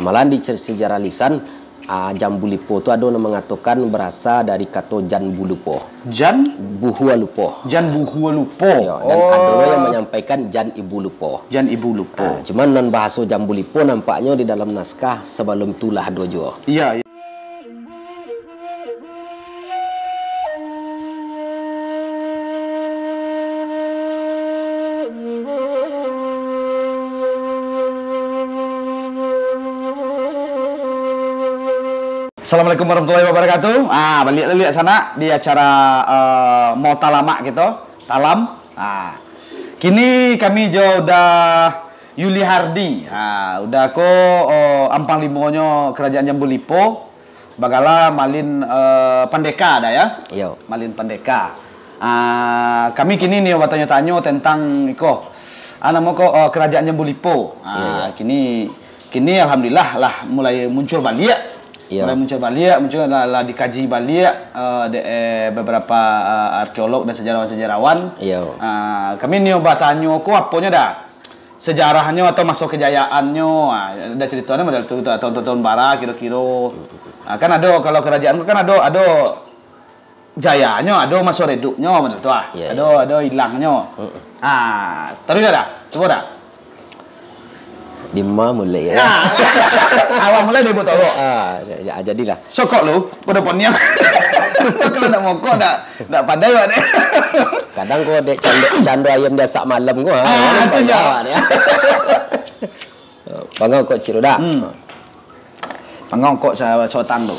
Malahan di sejarah lisan Jambu Lipo itu ada yang mengatakan berasal dari kata Jan Bulupo. Jan Buhua Lupo. Jan Buhua Lupo. Ya, dan ada yang menyampaikan Jan Ibu Lupo. Jan Ibu Lupo. Cuman non bahasa Jambu Lipo nampaknya di dalam naskah sebelum itulah ada juga. Iya. Assalamualaikum warahmatullahi wabarakatuh. Balik lihat sana di acara mau talama gitu, talam. Kini kami jo udah Yuli Hardi. Udah ko ampang limonyo kerajaan Jambu Lipo. Bagala malin Pandeka ada ya? Iya. Malin Pandeka. Kami kini nih tanya-tanya tentang iko. Nama ko kerajaan Jambu Lipo. Kini alhamdulillah lah mulai muncul balik. Mulai muncul balik, lah dikaji balik beberapa arkeolog dan sejarawan-sejarawan. Kami nih tanya ko apanya dah sejarahnya atau masuk kejayaannya. Ada ceritanya model itu tahun-tahun bara kira-kira. Kan ada kalau kerajaan kan ada jayanya, ada masuk reduknya model itu ada hilangnya. Terus dah, coba dah. Lima mulai ya. Awal mulai dia buat tahu. Jadilah. Sokok lu, pada ponnya. Kalau nak mokok tak pandai buat. Kadang kau dek candu ayam dia sak malam kau. Itu ya. Pangau kau ciruda. Pangau kau saya tang tu.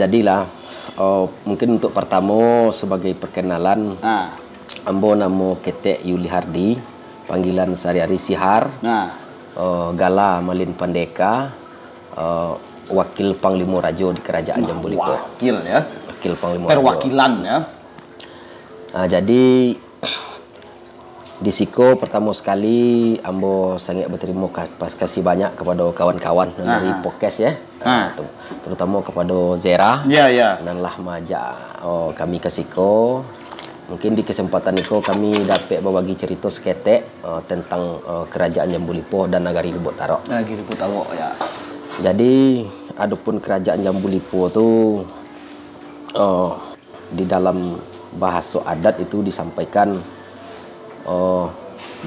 Jadilah. Mungkin untuk pertama sebagai perkenalan. Ambo nama Ketek Yuli Hardi. Panggilan sehari-hari Sihar. Gala Malin Pandeka. Wakil Panglima Raja di Kerajaan Jambu Lipo. Wakil ya. Wakil Panglima Raja. Perwakilan ya. Jadi di Siko pertama sekali ambo sangat berterima kasih banyak kepada kawan-kawan dari podcast ya. Terutama kepada Zera. Dan lah majak kami ke Siko. Mungkin di kesempatan itu kami dapat berbagi cerita seketek tentang kerajaan Jambu Lipo dan Nagari Lubuk Tarok. Nagari Lubuk Tarok ya. Jadi adapun kerajaan Jambu Lipo itu di dalam bahasa adat itu disampaikan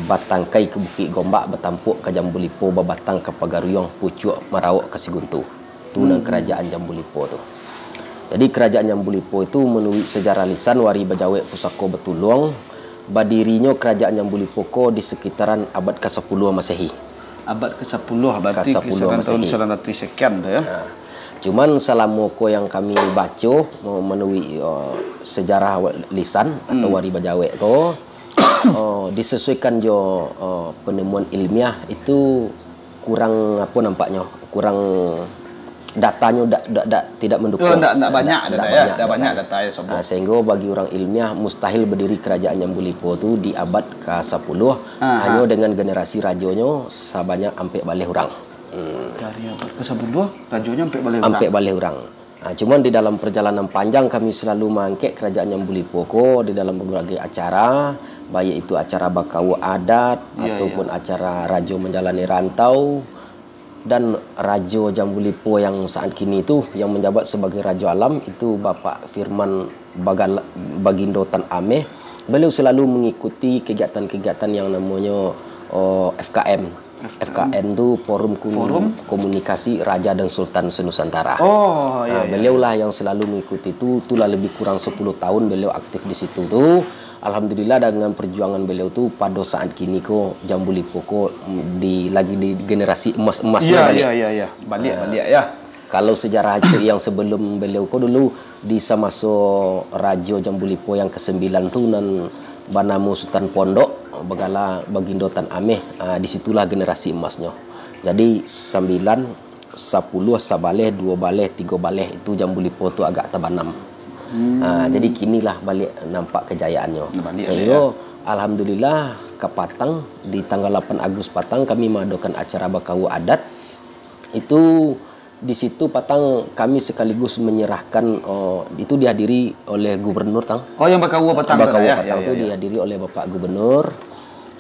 batangkai ke Bukit Gombak bertampuk ke Jambu Lipo babatang ke Pagaruyong pucuk Marawak ke Siguntu. Itu nang kerajaan Jambu Lipo tu. Jadi kerajaan Jambu Lipo itu menurut sejarah lisan wari bajawek pusako betulung berdirinya kerajaan Jambu Lipo ko di sekitaran abad ke-10 Masehi. Abad ke-10 berarti kisaran tahun 900 sekian tu ya. Cuman selama ko yang kami baca menurut sejarah lisan atau wari bajawek ko disesuaikan jo penemuan ilmiah itu kurang apa nampaknya kurang datanya tidak mendukung. Tidak banyak data ya sobat. Sehingga bagi orang ilmiah mustahil berdiri kerajaan Jambu Lipo itu di abad ke-10 hanya dengan generasi rajonya sebanyak ampe balih orang. Dari abad ke-10 rajonya ampe balih orang. Cuman di dalam perjalanan panjang kami selalu mangkek kerajaan Jambu Lipo di dalam berbagai acara, baik itu acara bakawu adat ataupun acara rajo menjalani rantau. Dan Raja Jambu Lipo yang saat kini itu yang menjabat sebagai Raja Alam itu Bapak Firman Bagindo Tan Ameh. Beliau selalu mengikuti kegiatan-kegiatan yang namanya FKM. FKN itu Forum Komunikasi Raja dan Sultan Senusantara. Beliau lah yang selalu mengikuti itu. Itulah lebih kurang 10 tahun beliau aktif di situ tuh. Alhamdulillah dengan perjuangan beliau tu pada saat kini ko Jambu Lipo ko lagi di generasi emas-emasnya balik ya. Kalau sejarah yang sebelum beliau ko dulu di semasa Raja Jambu Lipo yang ke-9 tu nan banamu Sultan Pondok Bagala Bagindo Tan Ameh, disitulah generasi emasnya. Jadi 9, 10, sabaleh, 2 baleh, 3 baleh itu Jambu Lipo tu agak terbanam. Jadi kinilah balik nampak kejayaannya. Sehingga alhamdulillah ke Patang di tanggal 8 Agustus Patang kami mengadakan acara bakawu adat. Itu di situ Patang kami sekaligus menyerahkan itu dihadiri oleh Gubernur Tang. Yang bakawu Patang. Bakawu Patang itu dihadiri oleh Bapak Gubernur.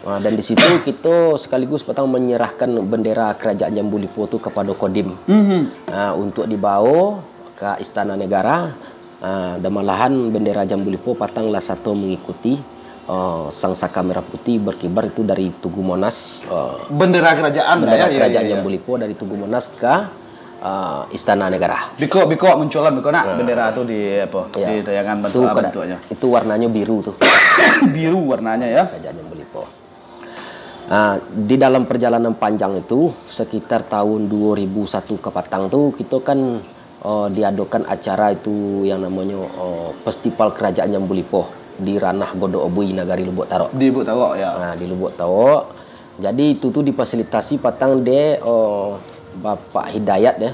Dan di situ kita sekaligus petang menyerahkan bendera kerajaan Jambu Lipo itu kepada Kodim untuk dibawa ke Istana Negara. Dan malahan bendera Jambu Lipo patanglah satu mengikuti sang saka merah putih berkibar itu dari Tugu Monas. Bendera kerajaan Jambu Lipo dari Tugu Monas ke Istana Negara. Biko munculan nak bendera itu di di tayangan bentuknya. Itu warnanya biru tuh. Biru warnanya ya. Kerajaan Jambu Lipo. Di dalam perjalanan panjang itu sekitar tahun 2001 ke Patang tuh kita kan diadakan acara itu yang namanya Festival Kerajaan Jambu Lipo di ranah Godok Obui Nagari Lubuk Taro. Di Lubuk Taro ya. Di Lubuk Taro. Jadi itu tuh difasilitasi Patang de Bapak Hidayat ya.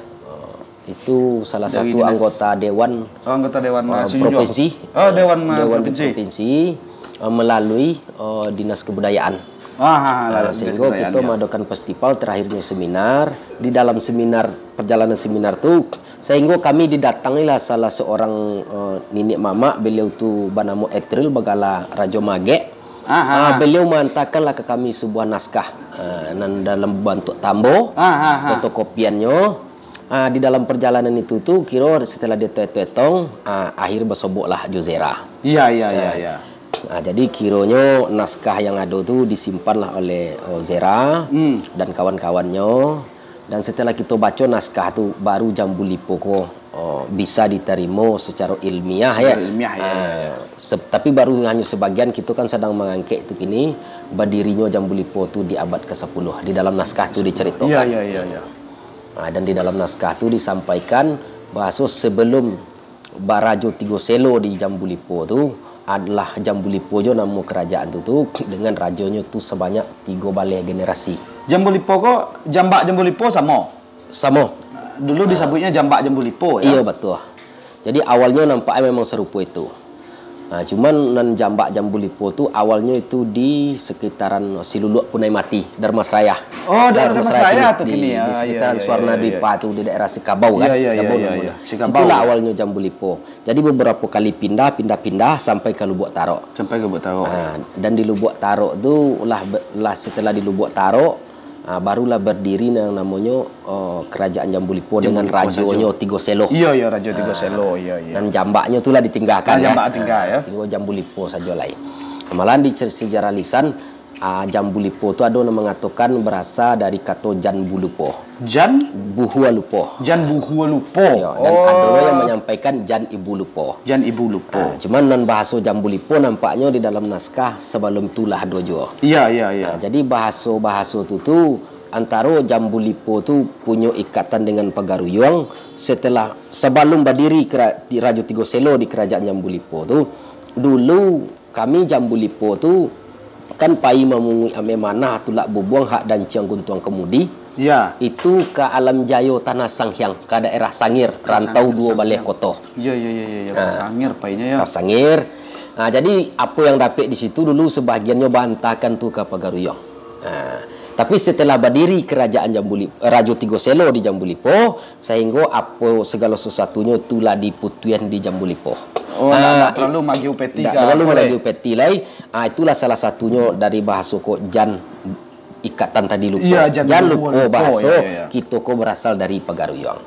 Itu salah satu anggota Dewan Provinsi. Dewan Provinsi melalui Dinas Kebudayaan. Sehingga kita mengadakan festival, terakhirnya seminar. Di dalam perjalanan seminar itu, sehingga kami didatangilah salah seorang nenek mama, beliau tu bernama Etril Bagala Rajo Mage. Beliau menghantarkanlah ke kami sebuah naskah dalam bentuk tambo, fotokopiannya. Di dalam perjalanan itu tuh kira setelah dia tetong, akhir bersoboklah Jozera. Iya. Jadi kiranya naskah yang ada tu disimpanlah oleh Zera dan kawan-kawannya. Dan setelah kita baca naskah tu baru Jambu Lipo bisa diterima secara ilmiah tapi baru hanya sebagian. Kita kan sedang mengangkat itu kini berdirinya Jambu Lipo tu di abad ke-10. Di dalam naskah tu diceritakan. Dan di dalam naskah tu disampaikan bahasa sebelum Barajo Tigo Selo di Jambu Lipo tu adalah Jambu Lipo jo nama kerajaan tu dengan rajanya tu sebanyak 3 balai generasi. Jambu Lipo jambak Jambu Lipo sama. Dulu disebutnya jambak Jambu Lipo ya. Iya betul. Jadi awalnya nampaknya memang serupa itu. Cuman jambak Jambu Lipo tu awalnya itu di sekitaran Siluluk Punai Mati, Darmasraya. Darmasraya tuh kini ya. Di sekitaran Suwarna Dipa tu di daerah Sikabau kan. Itulah awalnya Jambu Lipo. Jadi beberapa kali pindah sampai ke Lubuk Taro. Dan di Lubuk Taro tu setelah di Lubuk Taro barulah berdiri yang namanya kerajaan Jambu Lipo dengan rajonya Tigo Selo. Iya, Rajo Tigo Selo. Dan jambaknya itulah ditinggalkan. Jambak tinggal ya. Tinggal Jambu Lipo saja lain. Malahan di sejarah lisan Jambu Lipo itu ada yang mengatakan berasal dari kata Jan Bulupo. Jan Buhua Lupo. Dan ada yang menyampaikan Jan Ibu Lupo. Cuman bahasa Jambu Lipo nampaknya di dalam naskah sebelum itulah dojo. Iya. Jadi bahasa tu antara Jambu Lipo tu punya ikatan dengan Pagaruyung sebelum berdiri Rajo Tigo Selo di kerajaan Jambu Lipo tu. Dulu kami Jambu Lipo tu kan pai memungui ame mana tulak bubuang hak dan ciang guntuang kemudi. Ya. Itu ke Alam Jayo Tanah Sanghyang ke daerah Sangir, rantau 2 balai koto. Iya. Sangir painya ya. Sangir. Jadi apa yang dapat di situ dulu sebahagiannya bantahkan tu ke Pagaruyung. Tapi setelah berdiri kerajaan Rajo Tigo Selo di Jambu Lipo, sehingga apa segala sesuatunya itulah diputuan di Jambu Lipo. Tak terlalu magiu peti. Itulah salah satunya dari bahasa Jan ikatan tadi lupa. Iya, Jan lupa bahasa kita berasal dari Pagaruyung.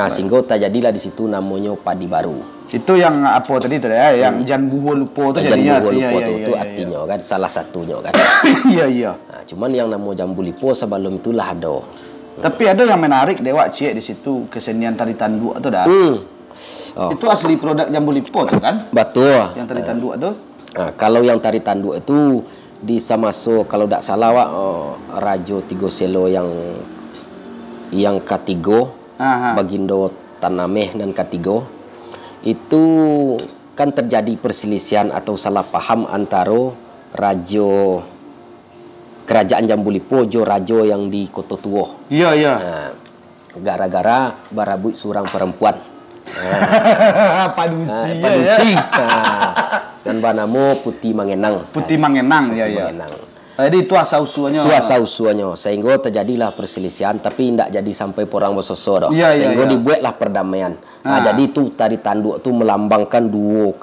Sehingga terjadilah di situ namanya Padi Baru. Itu yang apa tadi ya, yang Jan Buho Lupo itu jadinya itu artinya kan salah satunya kan. Iya. Cuman yang nama Jambu Lipo sebelum itulah ada. Tapi ada yang menarik Dewa Cie di situ kesenian tari tanduk itu dah. Itu asli produk Jambu Lipo tuh kan? Betul. Yang tari tanduk tuh. Kalau yang tari tanduk itu di Samaso kalau tak salah Rajo Tigo Selo yang ketiga, Bagindo Tanameh dan ketiga itu kan terjadi perselisihan atau salah paham antara Rajo kerajaan Jambu Lipo Rajo yang di Kota Tuo. Iya. Gara-gara barabui seorang perempuan. Padusi. Dan bernama Putih Mangenang. Ya. Jadi itu asal usulnya. Sehingga terjadilah perselisihan tapi tidak jadi sampai perang bersoso dah. Sehingga dibuatlah perdamaian. Jadi itu tari tanduk itu melambangkan dua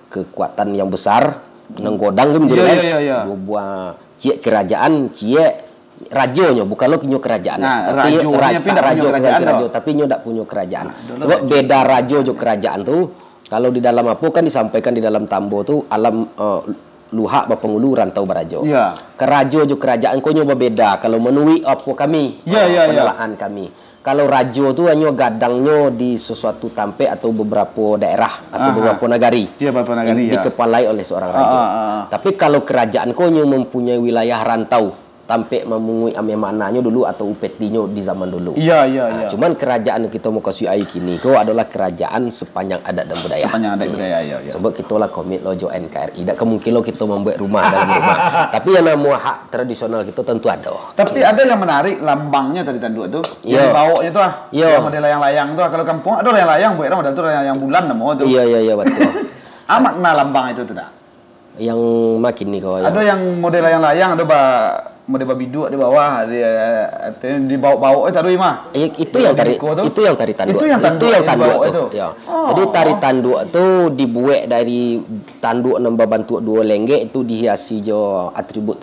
kekuatan yang besar. Nenggodang kan dua buah cie kerajaan, cie rajonya, bukan lo punya kerajaan. Nah, tapi rajonya pindah rajo punya kerajaan rajo, tapi nyo tak punya kerajaan. Nah, Sebab beda rajo jo kerajaan tuh. Kalau di dalam apa kan disampaikan di dalam tambo tuh alam luhak bapengulu rantau barajo. Ya. Kerajo jo kerajaan ko nyo berbeda. Kalau menui apa kami, penelaan kami. Kalau rajo tu hanya gadangnya di sesuatu tampe atau beberapa daerah atau beberapa negari. Iya, beberapa negari yang dikepalai oleh seorang raja. Tapi kalau kerajaan konyo mempunyai wilayah rantau, tampe memungui ame maknanya dulu atau upetinya di zaman dulu. Iya, iya, iya. Cuman kerajaan kita mau kasih ai kini ko adalah kerajaan sepanjang adat dan budaya. Sepanjang adat budaya, iya, iya. Sebab kita lah komit lojo NKRI. Tak kemungkinan kita membuat rumah dalam rumah. Tapi yang nama hak tradisional kita tentu ada. Tapi ada yang menarik lambangnya tadi tanduk tu. Yang bawanya tu yang model layang-layang tu. Kalau kampung ada layang-layang, buat model tu layang bulan nama tu. Iya, iya, iya betul. Makna lambang itu tu dah. Yang makin ni kau. Ada yang model layang-layang, ada model babi dua di bawah, di bawah tadi mah. Itu yang tari tanduk. Itu yang tanduk itu. Ya. Jadi tari tanduk tu dibuat dari tanduk nambah bantu dua lenggek itu dihiasi jo atribut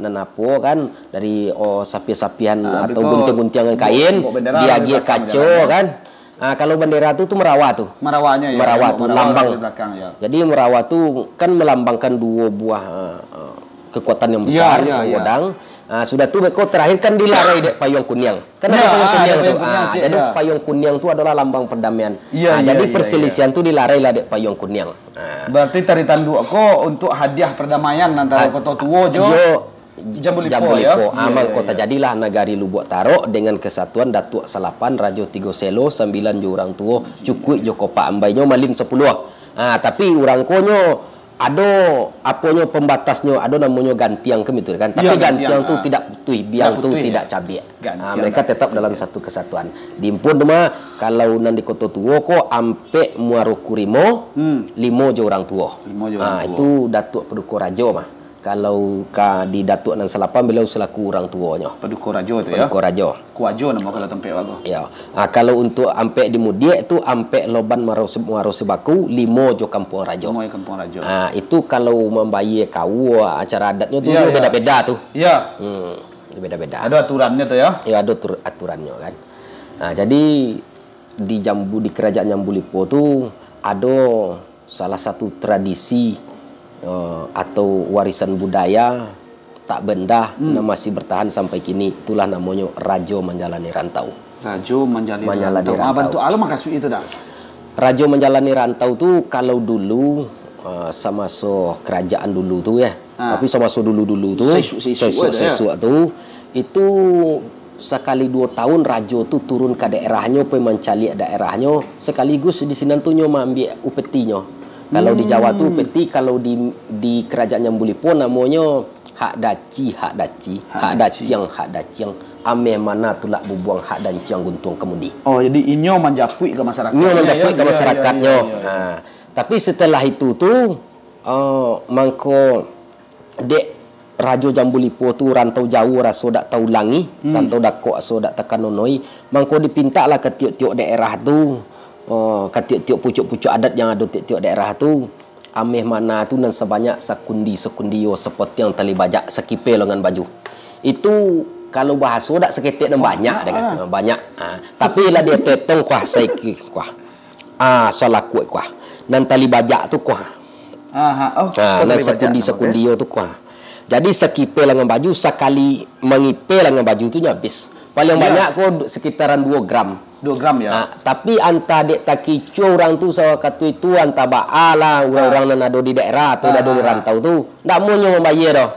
nanapo kan dari sapi-sapian atau gunting-guntingan kain, diagi kaco kan. Kalau bendera tu merawa tu. Merawanya ya. Merawa tu lambang. Belakang, ya. Jadi merawa tu kan melambangkan dua buah kekuatan yang besar, godang. Sudah tu beko terakhir kan dilarai dek payung kuning. Kan ada payung kuning tu. Jadi payung kuning tu adalah lambang perdamaian. Jadi perselisihan tu dilarai lah dek payung kuning. Berarti tari tanduk ko untuk hadiah perdamaian antara kota tua jo Jambulipo ya. Amal kota jadilah nagari Lubuk Tarok dengan kesatuan Datuk Salapan Rajo Tigo Selo 9 jo orang tua cukui jo kopak ambainyo malin 10. Tapi orang konyo ada aponyo pembatasnya, ada namanya gantiang itu kan. Tapi gantiang tu tidak putih, biang tu tidak cabai. Mereka tetap dalam satu kesatuan. Diimpun mah kalau nan di kota tua ko ampe muaro kurimo 5 jo orang tua. Itu Datuk Paduka Rajo mah. Kalau di Datuk Nan Salapan beliau selaku orang tuanya. Paduka Rajo tu ya. Paduka Rajo. Kuajo nama kalau tempat bagus. Ya. Kalau untuk ampe di Mudiek tu ampe Loban Muaro Sebaku 5 jo Kampung Rajo. 5 Kampung Rajo. Itu kalau membayar kau acara adatnya tu beda-beda tu. Ya. Beda-beda. Ada aturannya tu ya. Ya, ada aturannya kan. Jadi di kerajaan Jambulipo tu ada salah satu tradisi atau warisan budaya tak benda yang masih bertahan sampai kini, itulah namanya Rajo Menjalani Rantau. Rajo Menjalani Rantau. Bantu alo makasih itu dah. Rajo Menjalani Rantau tu kalau dulu sama kerajaan dulu tu ya. Tapi sama dulu tu sesuk tu itu sekali 2 tahun rajo tu turun ke daerahnya mencari daerahnya sekaligus di sini tu nyo ambil upetinya. Kalau di Jawa tu upeti, kalau di kerajaan Jambulipo namanya hak daciang ame mana tu lak bubuang hak daciang guntung kemudi. Oh, jadi inyo menjapui ke masyarakat. Inyo menjapui ke masyarakatnya. Tapi setelah itu tu mangko dek Rajo Jambulipo tu rantau jauh raso dak tahu langi, rantau dako aso dak takanonoi, mangko dipintalah ke tiok-tiok daerah tu. Ke tiok-tiok pucuk-pucuk adat yang ada tiok-tiok daerah tu ameh mana tu dan sebanyak sekundi seperti yang tali bajak sekipel dengan baju. Itu kalau bahasa dak seketik dan banyak dengan banyak. Tapi lah dia tetong kuah saiki kuah. Salah kuat kuah. Dan tali bajak tu kuah. Dan sekundi tu kuah. Jadi sekipel dengan baju sekali mengipel dengan baju tu habis. Paling banyak ko sekitaran 2 gram. 2 gram ya. Tapi anta dek takicu orang tu sawa katu itu anta baala orang-orang yang ada di daerah atau ada di rantau tu ndak maunya membayar dah.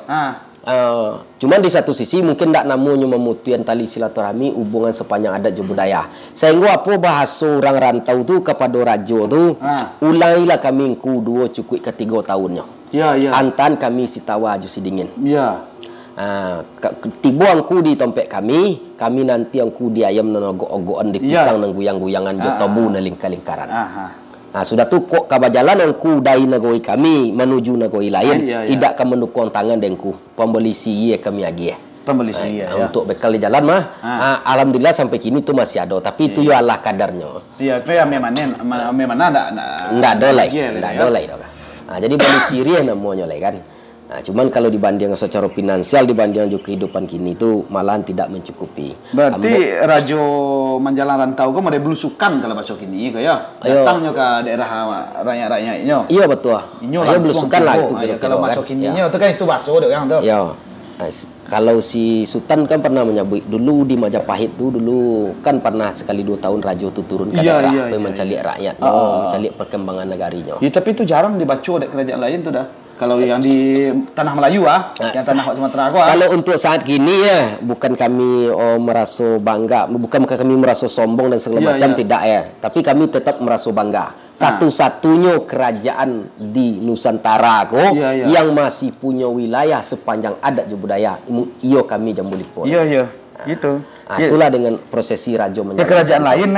Cuman di satu sisi mungkin ndak namanya memutuskan tali silaturahmi hubungan sepanjang adat dan budaya. Sehingga apa bahasa orang rantau tu kepada rajo tu ulangilah kami ku 2 cukup ke 3 tahunnya. Ya. Antan kami sitawa ju sidingin. Ya. Tibo angku di tompek kami nanti angku di ayam nanogo-ogoan di pisang nang guyang-guyangan jo tobu na lingkar-lingkaran. Sudah tu kok kabajalan angku dai nagoi kami menuju nagoi lain tidak akan mendukung tangan dengku pembeli siye kami agi pembeli siye untuk bekal di jalan mah alhamdulillah sampai kini tu masih ada tapi itu yo Allah kadarnya. Iya, pe memang ndak dolai. Jadi beli sirih namanya le kan. Nah, cuman kalau dibanding secara finansial dibanding juga kehidupan kini itu malahan tidak mencukupi. Berarti Rajo Manjalan Rantau kau ada belusukan kalau masuk ini kau ya. Datangnya ke daerah rakyat-rakyatnya. Iya betul. Iya belusukan lah itu kalau masuk ini itu kan itu baso deh orang tuh. Iya. Nah, kalau si Sultan kan pernah menyebut dulu di Majapahit tuh dulu kan pernah sekali 2 tahun Rajo tuh turun ke daerah mencari rakyat, mencari perkembangan negarinya. Ya, tapi itu jarang dibaca oleh kerajaan lain tuh dah. Kalau yang di tanah Melayu yang tanah Sumatera Kalau untuk saat gini ya, bukan kami merasa bangga, bukan kami merasa sombong dan segala macam tidak ya. Tapi kami tetap merasa bangga. Satu-satunya kerajaan di Nusantara yang masih punya wilayah sepanjang adat dan budaya, iyo kami Jambulipo. Iya, gitu. Itulah dengan prosesi Rajo Manjalan. Kerajaan lain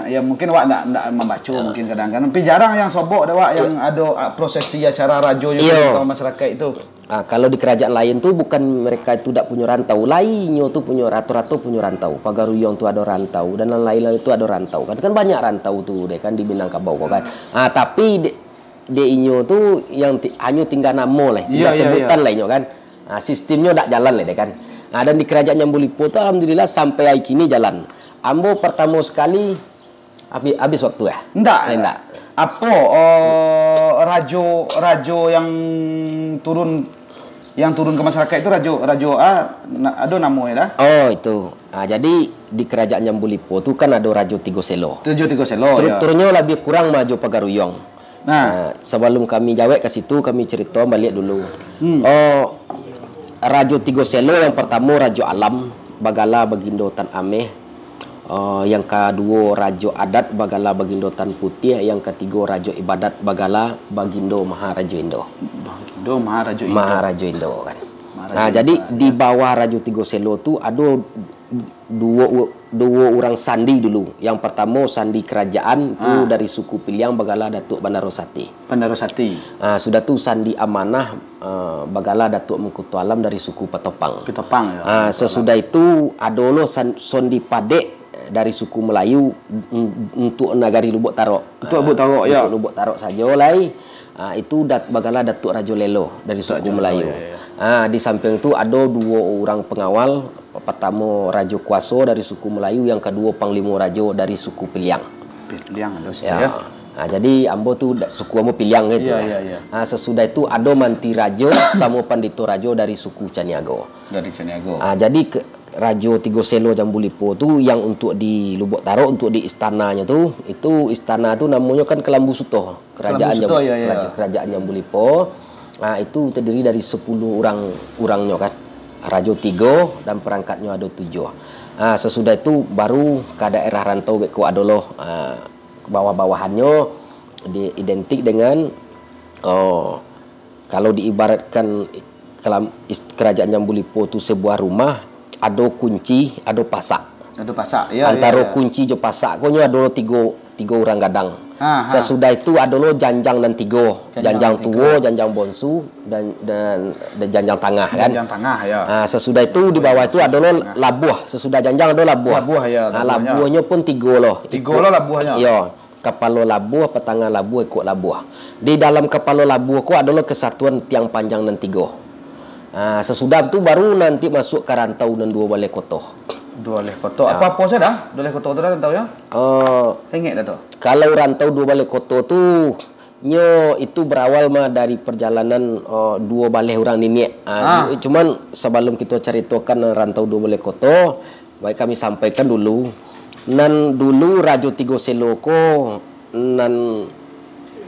yang mungkin wak enggak membaca mungkin kadang-kadang. Tapi jarang yang sobok ada wak yang ada prosesi acara Rajo juga masyarakat itu. Kalau di kerajaan lain tuh bukan mereka itu tidak punya rantau, lainnya tuh punya ratu-ratu punya rantau. Pagaruyung tuh ada rantau dan lain-lain itu ada rantau kan banyak rantau tuh deh kan di Minangkabau kan. Tapi de inyo tuh yang hanya tinggal nama lah, tinggal sebutan lainnya kan. Sistemnya tidak jalan lah deh kan. Dan di kerajaan Jambulipo itu alhamdulillah sampai hari kini jalan. Ambo pertama sekali habis waktu ya? Enggak. Apa rajo yang turun ke masyarakat itu rajo ada namanya dah? Oh itu. Jadi di kerajaan Jambulipo itu kan ada Rajo Tigo Selo. Strukturnya lebih kurang maju Pagaruyung. Sebelum kami jawab ke situ kami cerita balik dulu. Rajo Tigo Selo yang pertama Rajo Alam Bagala Bagindo Tan Ameh, yang kedua Rajo Adat Bagala Bagindo Tan Putih, yang ketiga Rajo Ibadat Bagala Bagindo Maharajo Indo. Maharajo Indo kan. Jadi di bawah Rajo Tigo Selo tu ada dua orang sandi dulu. Yang pertama sandi kerajaan itu dari suku Piliang Bagala Datuk Bandarosati. Sudah tu sandi amanah Bagala Datuk Mengkutu Alam dari suku Petopang. Sesudah itu adolo sandi Padek dari suku Melayu untuk Nagari Lubuk Tarok. Untuk Lubuk Tarok saja lah. Itu Bagala Datuk Rajo Lelo dari suku Melayu. Di samping itu ada 2 orang pengawal. Pertama Rajo Kuaso dari suku Melayu, yang kedua Panglima Rajo dari suku Piliang. Jadi ambo tu suku ambo Piliang gitu. Sesudah itu ada Manti Rajo sama Pandito Rajo dari suku Caniago. Jadi Rajo Tigo Selo Jambulipo tu yang untuk di Lubuk Tarok, untuk di istananya tu, itu istana tu namanya kan Kelambu Suto, kerajaan Jambulipo. Itu terdiri dari 10 orangnya kan. Rajo Tigo dan perangkatnya ada 7. Sesudah itu baru ke daerah rantau beku adolo bawah-bawahannya identik dengan kalau diibaratkan kerajaan Jambulipo itu sebuah rumah, ada kunci, ada pasak. Antara kunci dan pasak konya ada tiga orang gadang. Sesudah itu adalah janjang dan tiga. Janjang tua, janjang bonsu dan janjang tengah kan. Sesudah itu di bawah itu adalah labuh. Sesudah janjang ada labuh. Labuhnya pun 3 loh. 3 loh labuhnya. Iya. Kepala labuh, petanga labuh, ekor labuh. Di dalam kepala labuh ko adalah kesatuan tiang panjang dan 3. Sesudah itu baru nanti masuk ke rantau dan 2 balai kotoh. 2 balai kotoh. Apa saja dah? 2 balai kotoh itu dah rantau ya? Ingat dah tu. Kalau rantau 2 balai kotoh tu itu berawal dari perjalanan 2 balai orang nenek. Cuman sebelum kita ceritakan rantau 2 balai kotoh, baik kami sampaikan dulu. Nan dulu Rajo Tigo Selo ko nan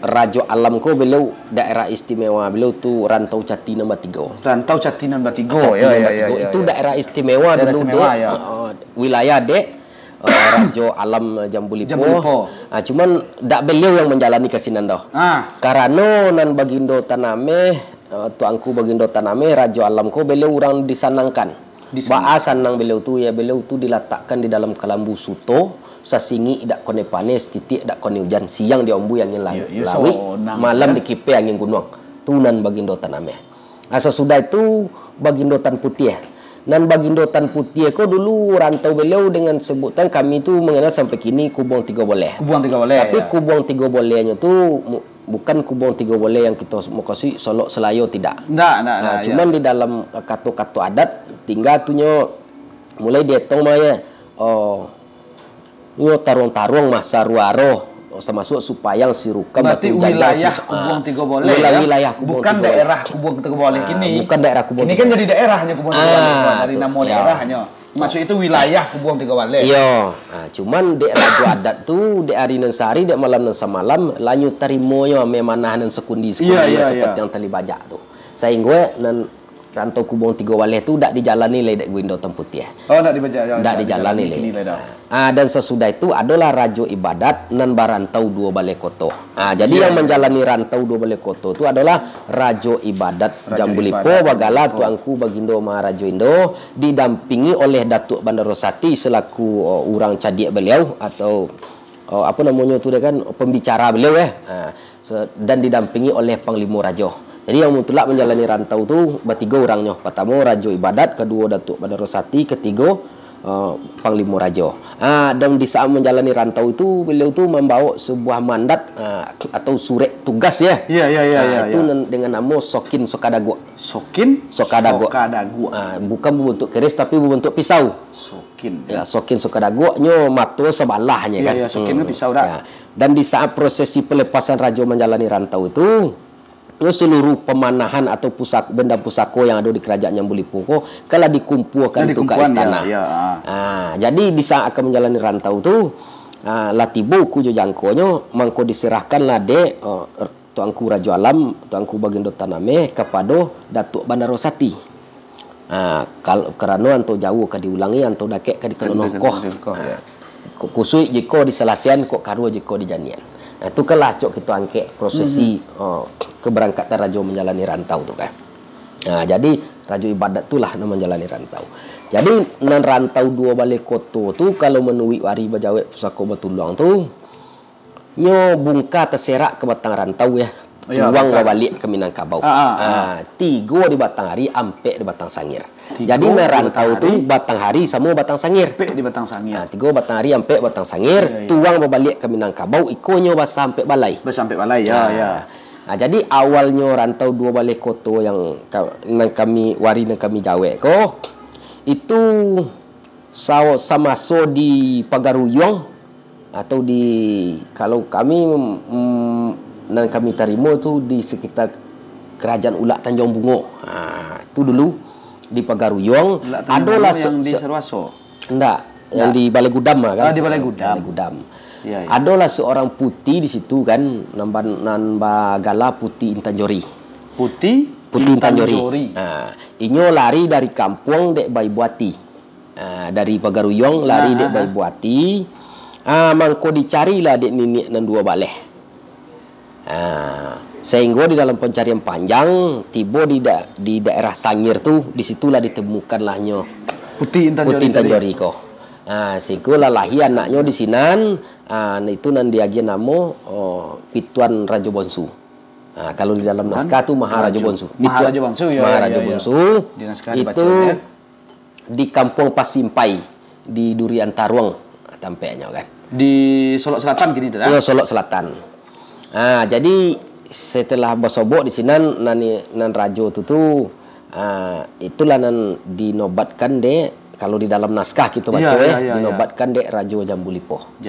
Rajo Alam ko beliau daerah istimewa, beliau tu Rantau Cati nombor 3. Rantau Cati nombor 3. Itu daerah istimewa dulu wilayah Rajo Alam Jambulipo. Cuman dak beliau yang menjalani kesinan dah. Karena nan Bagindo Taname, tuangku Bagindo Taname Rajo Alam ko beliau orang disanangkan. Sanang beliau tu diletakkan di dalam Kelambu Suto. Sasingi dak kone panes, titik dak kone hujan, siang dia ombu angin lawi, malam dikipe angin gunung. Tunan Bagindo Taname. Sesudah itu Bagindo Tan Putih. Nan Bagindo Tan Putih ko dulu rantau beliau dengan sebutan kami tu mengenal sampai kini Kubong 3 Boleh. Kubong 3 Boleh. Tapi Kubong 3 Bolehnya tu bukan Kubong Tiga Boleh yang kita mau kasih Solok Selayo tidak. Nah, Cuman di dalam kata-kata adat tinggal tunyo mulai dietong mah ya. Nyo tarung-tarung mah saruaro termasuk supaya siruka berarti wilayah Kubong Tiga Boleh ya? Wilayah Kubong bukan Tiga daerah Kubong Tiga Boleh kini. Bukan daerah Kubong ini kan jadi daerahnya Kubong Tiga Boleh dari nama daerahnya. Maksud itu wilayah Kubong Tiga Boleh. Iya. Cuman dek rajo adat tu dek hari nan sehari dek malam nan semalam lanyu tarimo yo memanah nan sekundi seperti yang tali bajak tu. Sehingga nan rantau Kubong Tiga Boleh tu dak dijalani le dek Guindo Temput ya. Oh, dak dibaca. Dak dijalani le. Dan sesudah itu adalah rajo ibadat nan barantau dua balai koto. Jadi yang menjalani rantau dua balai koto itu adalah rajo ibadat Jambulipo Bagala Tuanku Bagindo Maharajo Indo didampingi oleh Datuk Bandarosati selaku orang cadiak beliau atau apa namanya tu dia kan pembicara beliau ya. Dan didampingi oleh Panglima Rajo. Jadi yang mutlak menjalani rantau tu bertiga orangnya. Pertama Rajo Ibadat, kedua Datuk Bandarosati, ketiga Panglima Rajo. Dan di saat menjalani rantau itu beliau tu membawa sebuah mandat atau surat tugas ya. Iya. Itu dengan nama Sokin Sokadago. Sokin Sokadago. Bukan berbentuk keris tapi berbentuk pisau. Sokin. Ya, Sokin Sokadago nyo mato sebalahnya kan. Iya, Sokin itu pisau dah. Dan di saat prosesi pelepasan Rajo menjalani rantau itu seluruh pemanahan atau benda pusako yang ada di kerajaan Jambulipo kalau dikumpulkan itu ke istana. Jadi di saat akan menjalani rantau tu latibu ku jangkonyo mangko diserahkanlah de Tuanku Rajo Alam, Tuanku Bagindo Taname kepada Datuk Bandarosati. Kalau kerana anto jauh ka diulangi anto dakek ka dikenonokoh. Kusui jiko diselasian kok karu jiko dijanian. Itu kelah cok kita angket prosesi keberangkatan Rajo menjalani rantau tu kan. Jadi Rajo Ibadat itulah yang menjalani rantau. Jadi nan rantau dua balai koto tu kalau menui wari bajawek pusako Batuluang tu nyo bungka terserak ke batang rantau ya. Uang balik ke Minangkabau. Tiga di batang hari, ampe di batang sangir. Jadi merantau tu batang hari sama batang sangir. Ampe di batang sangir. Tiga batang hari, ampe batang sangir. Tuang balik ke Minangkabau, ikonyo basa ampe balai. Basa ampe balai ya. Jadi awalnya rantau dua balai koto yang kami wari dan kami jawek ko itu sama di Pagaruyong atau di kalau kami dan kami terima tu di sekitar Kerajaan Ulak Tanjung Bungo. Itu dulu di Pagaruyong. Adalah yang di Serwaso. Enggak, yang di Balai Gudam kan. Di Balai Gudam. Adalah seorang putih di situ kan, namba gala Putih Intanjori. Putih Intanjori. Inyo lari dari kampung dek Bayi Buati. Dari Pagaruyong lari dek Bayi Buati. Mangko dicarilah dek nini dan dua baleh. Sehingga di dalam pencarian panjang tiba di daerah Sangir tu disitulah ditemukanlah nyo Putih Intanjori ko. Sehingga lahir anaknya di sinan. Itu nan diagi nama Pituan Rajo Bonsu. Kalau di dalam naskah tu Maharaja Bonsu. Maharaja Bonsu ya. Maharaja Bonsu itu di Kampung Pasimpai di Durian Taruang tampaknya kan. Di Solok Selatan gini dah. Ya, Solok Selatan. Jadi setelah bersobok di sini nan Rajo tu itulah nan dinobatkan dek kalau di dalam naskah kita baca dinobatkan dek Rajo Jambulipo.